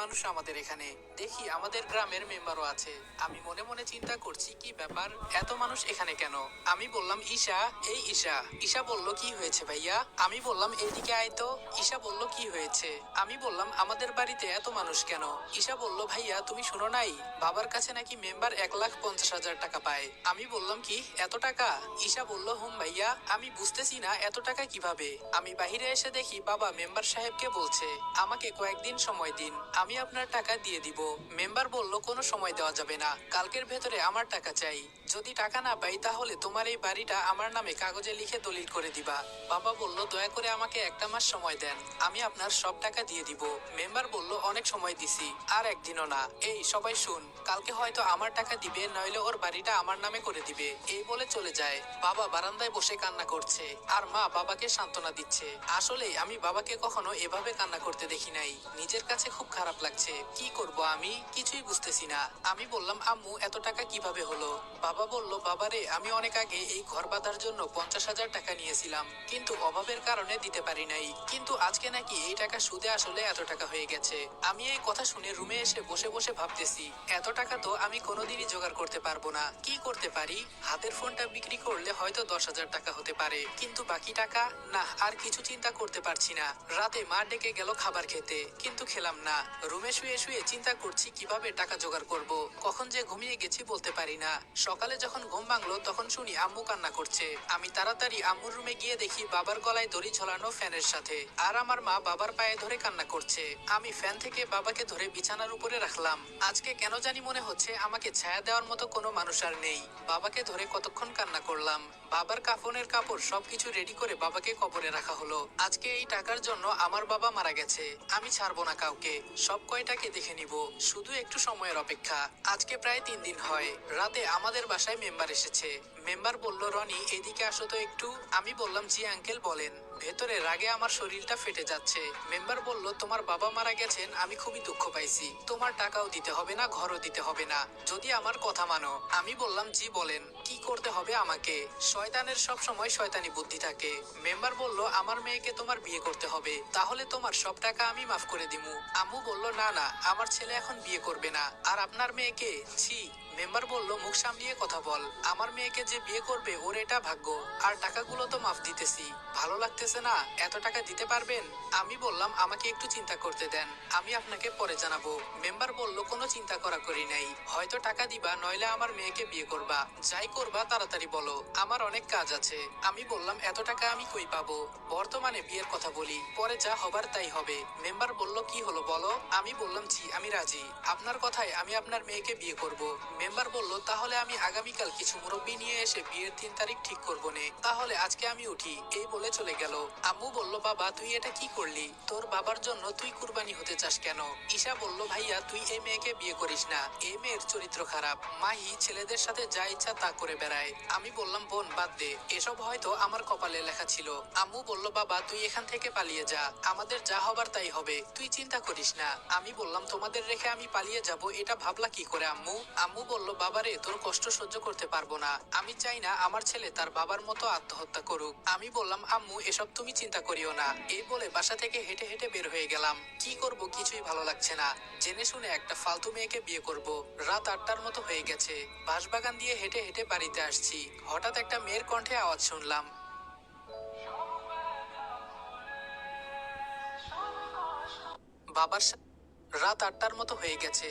মানুষ আমাদের এখানে। দেখি আমাদের গ্রামের মেম্বারও আছে। আমি মনে মনে চিন্তা করছি কি ব্যাপার, এত মানুষ এখানে কেন? আমি বললাম ঈশা, এই ঈশা। ঈশা বলল কি হয়েছে ভাইয়া? আমি বললাম এইদিকে আয় তো। ঈশা বলল কি হয়েছে? আমি বললাম আমাদের বাড়িতে এত মানুষ কেন? ঈশা বলল ভাইয়া তুমি শুনো নাই, বাবার কাছে নাকি মেম্বার 1,50,000 টাকা পায়। আমি বললাম কি এত টাকা? ঈশা বলল হুম ভাইয়া। আমি বুঝতেছি না এত টাকা কিভাবে। আমি বাহিরে এসে দেখি বাবা মেম্বার সাহেবকে বলছে আমাকে কয়েকদিন সময় দিন, আমি আপনার টাকা দিয়ে দিব। মেম্বার বলল কোনো সময় দেওয়া যাবে না, কালকের ভেতরে আমার টাকা চাই। যদি টাকা না পাই তাহলে তোমার এই বাড়িটা আমার নামে কাগজে লিখে দলিল করে দিবা। বাবা বলল দয়া করে আমাকে একটা মাস সময় দেন, আমি আপনার সব টাকা দিয়ে দিব। মেম্বার বলল অনেক সময় দিছি, আর একদিনও না। এই সবাই শুন, কালকে হয়তো আমার টাকা দিবে, নইলে ওর বাড়িটা আমার নামে করে দিবে। এই বলে চলে যায়। বাবা বারান্দায় বসে কান্না করছে, আর মা বাবাকে সান্ত্বনা দিচ্ছে। আসলে আমি বাবাকে কখনো এভাবে কান্না করতে দেখি নাই। নিজের কাছে খুব খারাপ লাগছে। কি করব আমি কিছুই বুঝতেছি না। আমি বললাম আম্মু এত টাকা কিভাবে হলো? বাবা বলল বাবারে আমি অনেক আগে এই ঘর বাঁধার জন্য 50,000 টাকা নিয়েছিলাম, কিন্তু অভাবের কারণে দিতে পারি নাই। কিন্তু আজকে নাকি এই টাকা সুদে আসলে এত টাকা হয়ে গেছে। আমি এই কথা শুনে রুমে এসে বসে বসে ভাবতেছি এত টাকা তো আমি কোনোদিনই জোগাড় করতে পারবো না। কি করতে পারি? হাতের ফোনটা বিক্রি করলে হয়তো 10,000 টাকা হতে পারে, কিন্তু বাকি টাকা না। আর কিছু চিন্তা করতে পারছি না। রাতে মা ডেকে গেল খাবার খেতে, কিন্তু খেলাম না। রুমে শুয়ে শুয়ে চিন্তা করছি কিভাবে টাকা জোগাড় করব। কখন যে ঘুমিয়ে গেছি বলতে পারি না। সকালে যখন ঘুম ভাঙলো তখন শুনি আম্মু কান্না করছে। আমি তাড়াতাড়ি আম্মুর রুমে গিয়ে দেখি বাবার গলায় দড়ি ঝোলানো ফ্যানের সাথে, আর আমার মা বাবার পায়ে ধরে কান্না করছে। আমি ফ্যান থেকে বাবাকে ধরে বিছানার উপরে রাখলাম। আজকে কেন জানি মনে হচ্ছে আমাকে ছায়া দেওয়ার মতো কোনো মানুষ আর নেই। বাবাকে ধরে কতক্ষণ কান্না করলাম। বাবার কাফনের কাপড় সবকিছু রেডি করে বাবাকে কবরে রাখা হলো। আজকে এই টাকার জন্য আমার বাবা মারা গেছে। আমি ছাড়বো না কাউকে, সব কয়টাকে দেখে নিব। শুধু একটু সময়ের অপেক্ষা। আজকে প্রায় 3 দিন হয়। রাতে আমাদের বাসায় মেম্বার এসেছে। মেম্বার বলল রনি এদিকে আসো তো একটু। আমি বললাম জি আঙ্কেল বলেন। ভেতরে রাগে আমার শরীরটা ফেটে যাচ্ছে। মেম্বার বলল তোমার বাবা মারা গেছেন, আমি খুবই দুঃখ পাইছি। তোমার টাকাও দিতে হবে না, ঘরও দিতে হবে না, যদি আমার কথা মানো। আমি বললাম জি বলেন, কি করতে হবে আমাকে? শয়তানের সব সময় শয়তানি বুদ্ধি থাকে। মেম্বার বলল আমার মেয়েকে তোমার বিয়ে করতে হবে, তাহলে তোমার সব টাকা আমি মাফ করে দিমু। আম্মু বলল না না, আমার ছেলে এখন বিয়ে করবে না। আর আপনার মেয়েকে? ছি। মেম্বার বলল মুখ সামলিয়ে কথা বল। আমার মেয়েকে যে বিয়ে করবে ওর এটা ভাগ্য। আর টাকাগুলো তো মাফ দিতেছি। ভালো লাগতেছে না? এত টাকা দিতে পারবেন? আমি বললাম আমাকে একটু চিন্তা করতে দেন, আমি আপনাকে পরে জানাবো। মেম্বার বলল কোনো চিন্তা করা করি নাই, হয়তো টাকা দিবা নইলে আমার মেয়েকে বিয়ে করবা। যাই করবা তাড়াতাড়ি বলো, আমার অনেক কাজ আছে। আমি বললাম এত টাকা আমি কই পাবো? বর্তমানে বিয়ের কথা বলি, পরে যা হবার তাই হবে। মেম্বার বলল কি হলো বলো। আমি বললাম জি আমি রাজি, আপনার কথায় আমি আপনার মেয়েকে বিয়ে করব। মেম্বার বলল তাহলে আমি আগামীকাল কিছু মুরব্বি নিয়ে এসে বিয়ের 3 তারিখ ঠিক করবো নে, তাহলে আজকে আমি উঠি। এই বলে চলে গেল। আম্মু বলল বাবা তুই এটা কি করলি? তোর বাবার জন্য তুই কুরবানি হতে চাস কেন? ঈশা বলল ভাইয়া তুই এই মেয়েকে বিয়ে করিস না, এই মেয়ের চরিত্র খারাপ। মাহি ছেলেদের সাথে যা ইচ্ছা তা করে বেড়ায়। আমি বললাম বোন বাদ দে, এসব হয়তো আমার কপালে লেখা ছিল। আম্মু বলল বাবা তুই এখান থেকে পালিয়ে যা, আমাদের যা হবার তাই হবে, তুই চিন্তা করিস না। আমি বললাম তোমাদের রেখে আমি পালিয়ে যাব এটা ভাবলা কি করে আম্মু? আম্মু বলল বাবারে তোর কষ্ট সহ্য করতে পারবো না, আমি চাই না আমার ছেলে তার বাবার মতো আত্মহত্যা করুক। আমি বললাম আম্মু এসব তুমি চিন্তা করিও না। এই বলে বাসা থেকে হেঁটে হেঁটে বের হয়ে গেলাম। কি করব কিছুই ভালো লাগছে না। জেনে শুনে একটা ফালতু মেয়েকে বিয়ে করব। রাত 8টার মতো হয়ে গেছে। বাঁশবাগান দিয়ে হেঁটে হেঁটে বাড়িতে আসছি। হঠাৎ একটা মেয়ের কণ্ঠে আওয়াজ শুনলাম। বাবার রাত 8টার মতো হয়ে গেছে।